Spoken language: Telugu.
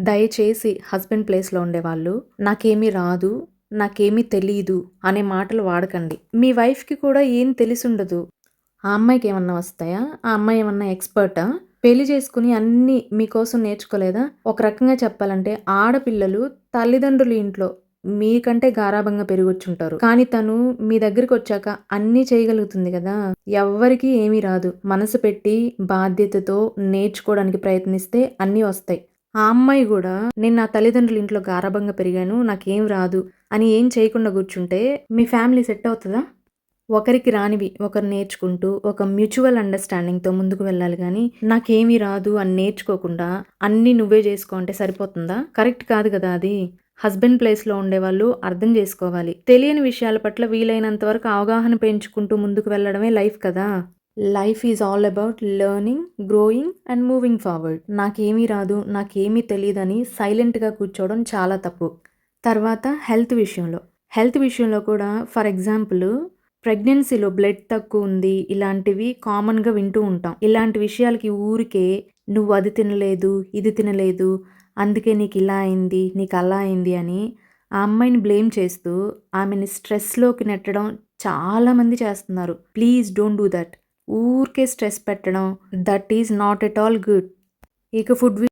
దయచేసి హస్బెండ్ ప్లేస్‌లో ఉండేవాళ్ళు నాకేమీ రాదు, నాకేమీ తెలీదు అనే మాటలు వాడకండి. మీ వైఫ్‌కి కూడా ఏం తెలిసుండదు. ఆ అమ్మాయికేమన్నా వస్తాయా? ఆ అమ్మాయి ఏమన్నా ఎక్స్‌పర్టా? పెళ్లి చేసుకొని అన్నీ మీకోసం నేర్చుకోలేదా? ఒక రకంగా చెప్పాలంటే ఆడపిల్లలు తల్లిదండ్రుల ఇంట్లో మీకంటే గారాబంగా పెరిగొచ్చుంటారు. కానీ తను మీ దగ్గరికొచ్చాక అన్నీ చేయగలుగుతుంది గదా! ఎవ్వరికీ ఏమీ రాదు. మనసు పెట్టి బాధ్యతతో నేర్చుకోవడానికి ప్రయత్నిస్తే అన్నీ వస్తాయి. ఆ అమ్మాయి గూడా నేను నా తల్లిదండ్రుల ఇంట్లో గారాబంగా పెరిగాను. నాకేం రాదు అని ఏం చేయకుండా కూర్చుంటే మీ ఫ్యామిలీ సెట్ అవుతదా? ఒకరికి రానివి ఒకరు నేర్చుకుంటూ, ఒక మ్యూచువల్ అండర్‌స్టాండింగ్‌తో ముందుకు వెళ్ళాలి గానీ, నాకేమీ రాదు అని నేర్చుకోకుండా, అన్నీ నువ్వే జేసుకో అంటే సరిపోతుందా? కరెక్ట్ కాదు గదా అది. హస్బెండ్ ప్లేస్‌లో ఉండేవాళ్ళు అర్థం జేసుకోవాలి. తెలియని విషయాల పట్ల వీలైనంత వరకు అవగాహన పెంచుకుంటూ ముందుకు వెళ్ళడమే లైఫ్ కదా! Life is all about learning, growing and moving forward. నాకేమీ రాదు, నాకేమీ తెలీదని సైలెంట్‌గా కూర్చోవడం చాలా తప్పు. తర్వాత హెల్త్ విషయంలో కూడా ఫర్ ఎగ్జాంపుల్ ప్రెగ్నెన్సీలో బ్లడ్ తక్కువుంది. ఇలాంటివి కామన్‌గా వింటూ ఉంటాం. ఇలాంటి విషయాలకి ఊరికే నువ్వు అది తినలేదు, ఇది తినలేదు, అందుకే నీకిలా అయింది, నీకలా అయింది అని ఆ అమ్మాయిని బ్లేమ్ చేస్తూ ఆమెని స్ట్రెస్‌లోకి నెట్టడం చాలామంది చేస్తున్నారు. Please don't do that. ఊరికే స్ట్రెస్ పెట్టడం that is not at all good. ఇక ఫుడ్